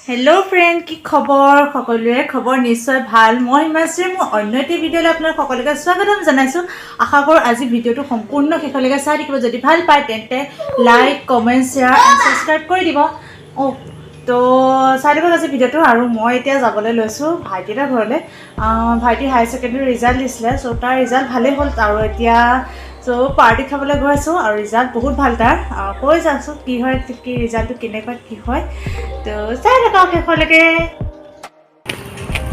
Hello friend की खबर सकलोरे खबर निश्चय ভাল মই হিমাশ্ৰী মই অন্য এটি ভিডিঅ'লৈ আপোনাক সকলোকে স্বাগতম জনাইছো আশা কৰো আজি ভিডিঅ'টো সম্পূৰ্ণ শেষলৈকে চাই থাকিব যদি ভাল পায় তেন্তে like comment share and subscribe কৰি দিব তো চাই দিব আজি ভিডিঅ'টো আৰু মই এতিয়া যাবলৈ লৈছো ভাইটিৰ ঘৰলৈ ভাইটি হাই সেকেন্ডাৰী ৰিজাল্ট দিছিলে সো তাৰ ৰিজাল্ট ভালেই হ'ল আৰু এতিয়া সো পাৰ্টি খাবলৈ গৈ আছো আৰু ৰিজাল্ট বহুত ভাল তাৰ কৈ যাছো কি হয় কি ৰিজাল্টটো কেনেকুৱা কি হয় তো চাই থাকক শেষলৈকে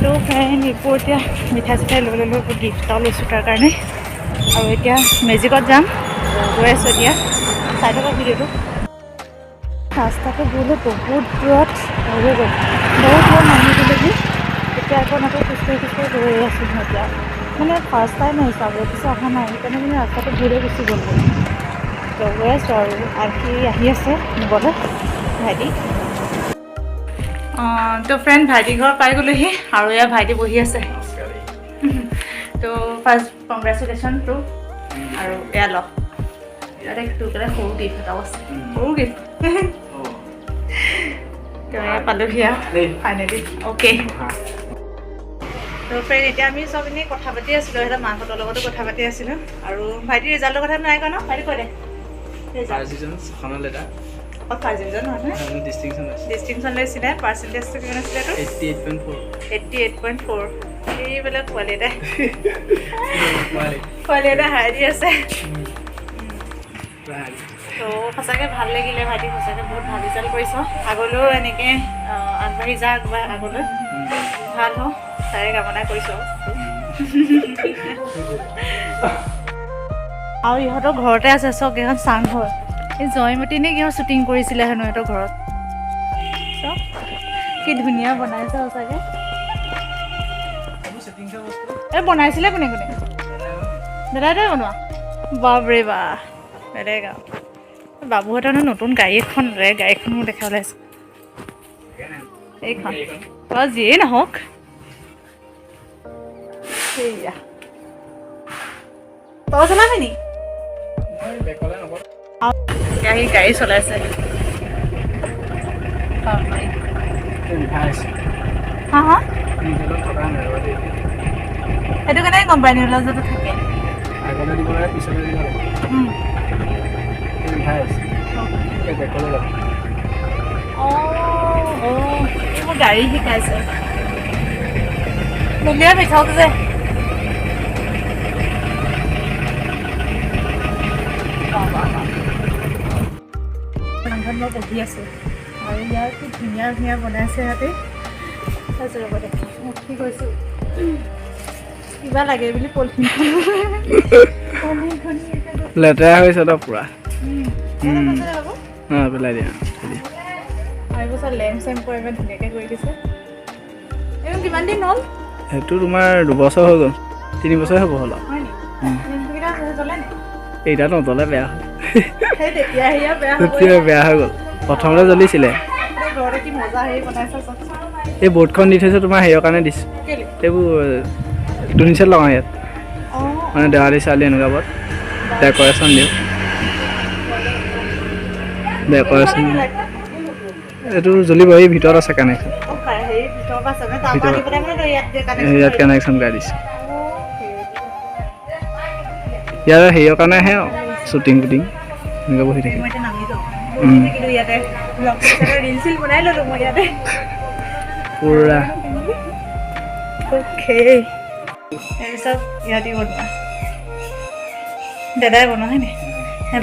তো ফ্ৰেণ্ড এতিয়া মিঠাই চিঠাই লৈ ল'লোঁ গিফ্ট এটা লৈছোঁ তাৰ কাৰণে আৰু এতিয়া মেজিকত যাম গৈ আছোঁ এতিয়া চাই থাকক ভিডিঅ'টো ৰাস্তাটো বোলো বহুত দূৰত হৈ গ'ল বহুত দূৰত নামি দিলেহি এতিয়া আকৌ নাকৈ খোজকাঢ়ি গৈ আছোঁ মই এতিয়া মানে ফাৰ্ষ্ট টাইম আহিছোঁ আগৰ পিছত অহা নাই সেইকাৰণে মানে ৰাস্তাটো ঘূৰে গুচি গ'ল তো গৈ আছোঁ আৰু আহি আছে নিবলৈ ভাইটি তো ফ্ৰেণ্ড ভাইটি ঘৰ পাই গ'লোহি আৰু এয়া ভাইটি বহি আছে তো ফাৰ্ষ্ট কংগ্ৰেচুলেশ্যন তো আৰু এয়া লওক ইয়াতে তোৰ কাৰণে সৰু গিফ্ট এটাও আছে সৰু গিফ্ট তো এয়া পালোহি আৰু ফাইনেলি অ'কে তো ফ্ৰেণ্ড এতিয়া আমি চব এনেই কথা পাতি আছিলোঁ সিহঁতৰ মাহঁতৰ লগতো কথা পাতি আছিলোঁ আৰু ভাইটিৰ ৰিজাল্টৰ কথা নাই কোৱা ন ভাইটি কৈ দে ফাৰ্ষ্ট ডিভিজন নহয় ডিষ্টিংশ্যন লৈছিলে পাৰ্চেণ্টেজটো কিমান আছিলে তোৰ 88.4 এইবিলাক পোৱালি এটা হাৰি আছে তো সঁচাকৈ ভাল লাগিলে ভাইটি সঁচাকৈ বহুত ভাল ৰিজাল্ট কৰিছ আগলৈও এনেকৈ আগবাঢ়ি যা আগলৈ ভাল হওক তাৰে কামনা কৰিছোঁ আৰু ইহঁতৰ ঘৰতে আছে চব এখন চাংঘৰ এই জয়মতী নে কিহৰ শ্বুটিং কৰিছিলে হেনো সিহঁতৰ ঘৰত চব কি ধুনীয়া বনাইছে সঁচাকৈ এই বনাইছিলে কোনে কোনে দাদাই বনোৱা বাপৰে বা বেলেগ আৰু বাবুহঁতৰ নতুন গাড়ী এখন গাড়ীখন মোক দেখা ওলাইছে এইখন তই যিয়েই নহওক সেয়া তই চলাবি নি গাড়ী চলাইছে হা হা সেইটো কাৰণে গম পাই নিউজ যদি থাকে মোৰ গাড়ী শিকাইছে মিলিয়ে মিঠক যে মই বহি আছোঁ আৰু ইয়াৰ কি ধুনীয়া ধুনীয়া বনাইছে সিহঁতে তাৰপিছত ৰ'ব দেখি কি কৈছোঁ কিবা লাগে বুলি পলিথিনখন লেতেৰা হৈছে ন পুৰা পেলাই দিয়া আৰু এইবোৰ লেম্প চেম্প ইমান ধুনীয়াকৈ কৰি দিছে এইবোৰ কিমান দিন হ'ল সেইটো তোমাৰ 2 বছৰ হৈ গ'ল 3 বছৰ হ'ব হ'ল হয় নেকি জ্বলে নি এইটা নজ্বলে বেয়া হ'ল সেই তেতিয়া সেয়া বেয়া হৈ গ'ল প্ৰথমতে জ্বলিছিলে ঘৰতে কি মজা হেৰি বনাইছে এই বৰ্ডখন দি থৈছে তোমাৰ হেৰিৰ কাৰণে দিছোঁ এইবোৰ ধুনীয়া লগাওঁ ইয়াত মানে দেৱালী চালি এনেকুৱাবোৰত ডেক'ৰেশ্যন দিওঁ ডেক'ৰেশ্যন এইটো জ্বলিব এই ভিতৰত আছে কানেকশ্যন ইয়াত কানেকশ্যন কৰাই দিছোঁ ইয়াৰ হেৰিৰ কাৰণেহে শ্বুটিং টুটিং এনেকৈ বহি থাকিম পুৰা চব ইহঁতি বনোৱা দাদাই বনোৱা হয় নাই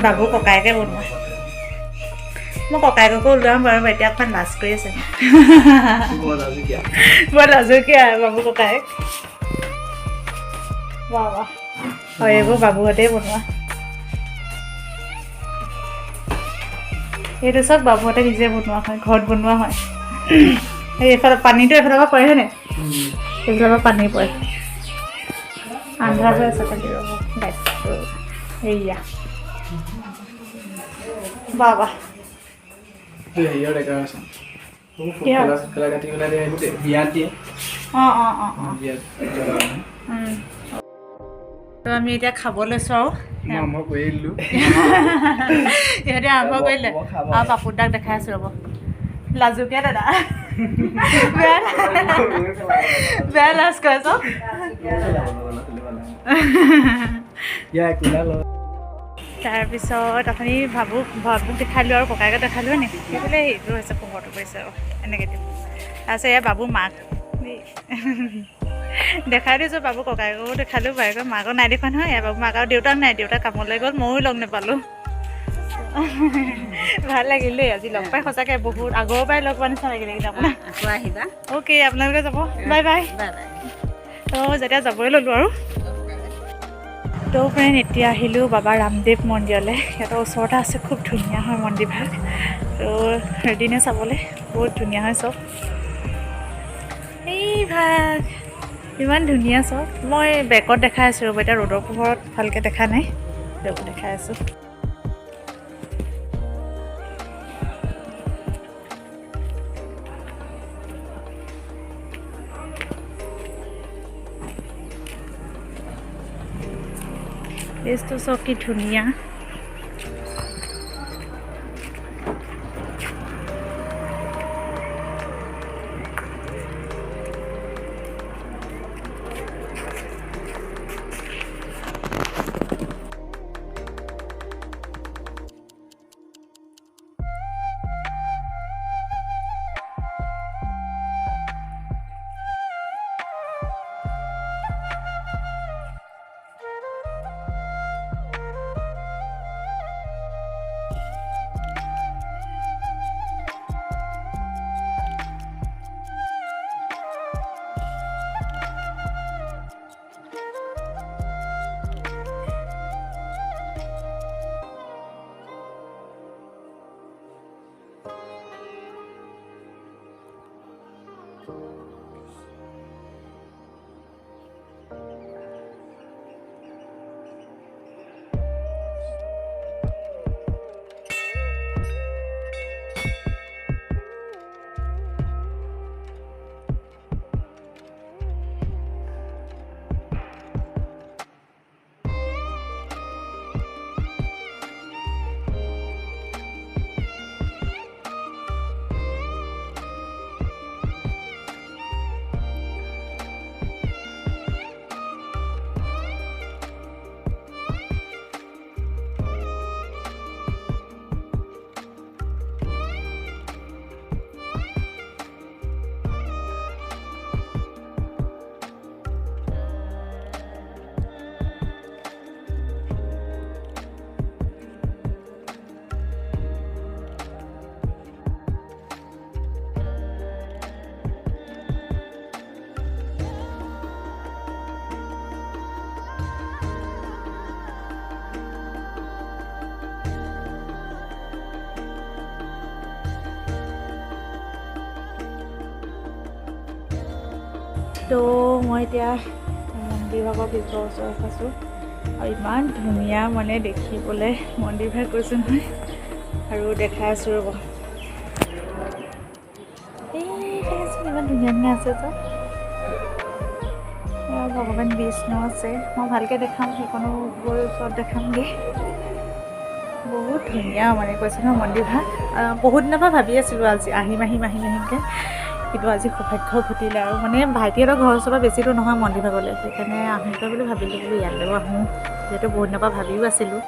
বাবু ককায়েকে বনোৱা মই ককায়েককো ওলাম বাৰু এতিয়া অকণমান লাজ কৰি আছে বৰ লাজুকীয়া বাবু ককায়েক বাহ বাহ হয় এইবোৰ বাবুহঁতেই বনোৱা এইটো চব বাবুহঁতে নিজে বনোৱা হয় ঘৰত বনোৱা হয় এই এইফালে পানীটো এইফালৰ পৰা পৰে হয়নে এইফালৰ পৰা পানী পৰে আন্ধাৰ হৈ আছে খালি ৰ'ব সেয়া বাহ বাহ তো আমি এতিয়া খাব লৈছোঁ আৰু ইহঁতে আৰম্ভ কৰিলে আৰু পাপুৰ দাক দেখাই আছোঁ ৰ'ব লাজুকীয়া দাদা বেয়া লাজ কৰিছ তাৰপিছত আপুনি ভাবুক দেখালোঁ আৰু ককাইকে দেখালোঁ নেকি সেইফালে সেইটো হৈছে পোহৰটো পৰিছে আৰু এনেকৈ দিম তাৰপিছত এয়া বাবু মাক দেই দেখাই দিছোঁ বাবু ককাইকো দেখালোঁ বাইকক মাকক নাই দেখুৱা নহয় এয়া বাবু মাক আৰু দেউতাক নাই দেউতাক কামলৈ গ'ল ময়ো লগ নাপালোঁ ভাল লাগিল দেই আজি লগ পাই সঁচাকৈ বহুত আগৰ পৰাই লগ পোৱা নিচিনা লাগিলে কিন্তু আপোনাৰ আহিবা অ'কে আপোনালোকে যাব বাই বাই তো যেতিয়া যাবই ল'লোঁ আৰু তো ফ্ৰেণ্ড এতিয়া আহিলোঁ বাবা ৰামদেৱ মন্দিৰলৈ সিহঁতৰ ওচৰতে আছে খুব ধুনীয়া হয় মন্দিৰভাগ তো ৰেডিনে চাবলৈ বহুত ধুনীয়া হয় চব এই ভাগ ইমান ধুনীয়া চব মই বেকত দেখাই আছোঁ ৰ'ব এতিয়া ৰ'দৰ পোহৰত ভালকৈ দেখা নাই ৰ'ব দেখাই আছোঁ প্লেচটো চব কি ধুনীয়া তো মই এতিয়া মন্দিৰভাগৰ ভিতৰৰ ওচৰত আছোঁ আৰু ইমান ধুনীয়া মানে দেখিবলৈ মন্দিৰভাগ কৈছোঁ নহয় আৰু দেখাই আছোঁ ৰ'ব এইফালে ইমান ধুনীয়া ধুনীয়া আছে যে ভগৱান বিষ্ণু আছে মই ভালকৈ দেখাম সেইখনো গৈ ওচৰত দেখামগৈ বহুত ধুনীয়া মানে কৈছোঁ নহয় মন্দিৰভাগ বহুত দিনৰ পৰা ভাবি আছিলোঁ আজি আহিমকৈ কিন্তু আজি সৌভাগ্য ঘটিলে আৰু মানে ভাইটিহঁতৰ ঘৰৰ ওচৰৰ পৰা বেছি দূৰ নহয় মন্দিৰভাগলৈ সেইকাৰণে আহিমগৈ বুলি ভাবিলোঁ বোলো ইয়ালৈও আহোঁ যিহেতু বহুত দিনৰ পৰা ভাবিও আছিলোঁ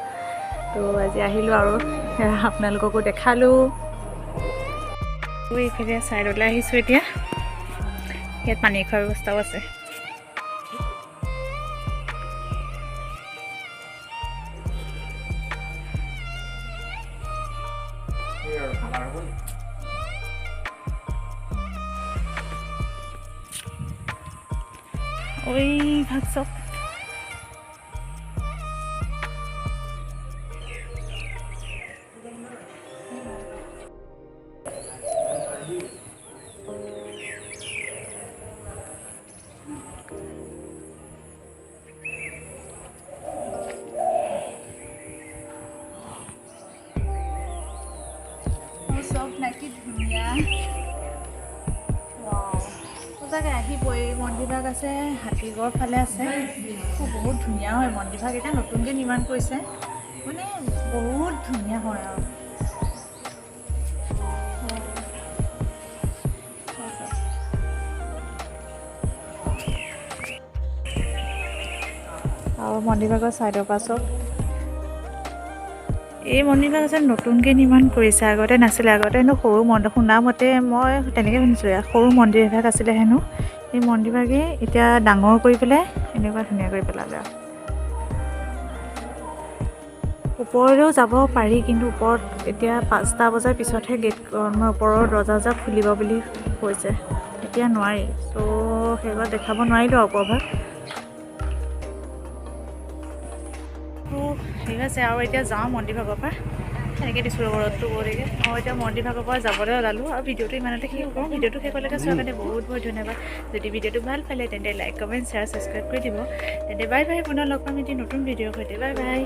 তো আজি আহিলোঁ আৰু আপোনালোককো দেখালোঁ এইফালে ছাইডলৈ আহিছোঁ এতিয়া ইয়াত পানী খোৱাৰ ব্যৱস্থাও আছে ওই ভাগ চব চব নাকি ধুনীয়া সঁচাকৈ আহিবই মন্দিৰভাগ আছে হাতীগড় ফালে আছে বহুত ধুনীয়া হয় মন্দিৰভাগ এতিয়া নতুনকৈ নিৰ্মাণ কৰিছে মানে বহুত ধুনীয়া হয় আৰু মন্দিৰভাগৰ ছাইডৰ পৰা চব এই মন্দিৰভাগ যেন নতুনকৈ নিৰ্মাণ কৰিছে, আগতে নাছিলে। আগতে হেনো সৰু মন্দিৰ, শুনামতে মই তেনেকৈ শুনিছোঁ, সৰু মন্দিৰ এভাগ আছিলে হেনো। এই মন্দিৰভাগে এতিয়া ডাঙৰ কৰি পেলাই এনেকুৱা ধুনীয়া কৰি পেলালে। ওপৰলৈও যাব পাৰি, কিন্তু ওপৰত এতিয়া 5টা বজাৰ পিছতহে গেট ওপৰৰ দৰ্জা খুলিব বুলি কৈছে, এতিয়া নোৱাৰি। ত' সেইবাৰ দেখাব নোৱাৰিলোঁ ওপৰভাগ। ঠিক আছে, আৰু এতিয়া যাওঁ মন্দিৰভাগৰ পৰা। তেনেকৈ দিছোঁ ৰ'দটো গতিকে মই এতিয়া মন্দিৰভাগৰ পৰা যাবলৈ ওলালোঁ। আৰু ভিডিঅ'টো ইমানতে শেষ কৰোঁ। ভিডিঅ'টো শেষলৈকে চোৱাৰ কাৰণে বহুত বহুত ধন্যবাদ। যদি ভিডিঅ'টো ভাল পালে তেন্তে লাইক, কমেণ্ট, শ্বেয়াৰ, ছাবস্ক্ৰাইব কৰি দিব। তেন্তে বাই বাই, পুনৰ লগ পাম এটি নতুন ভিডিঅ'ৰ সৈতে। Bye bye.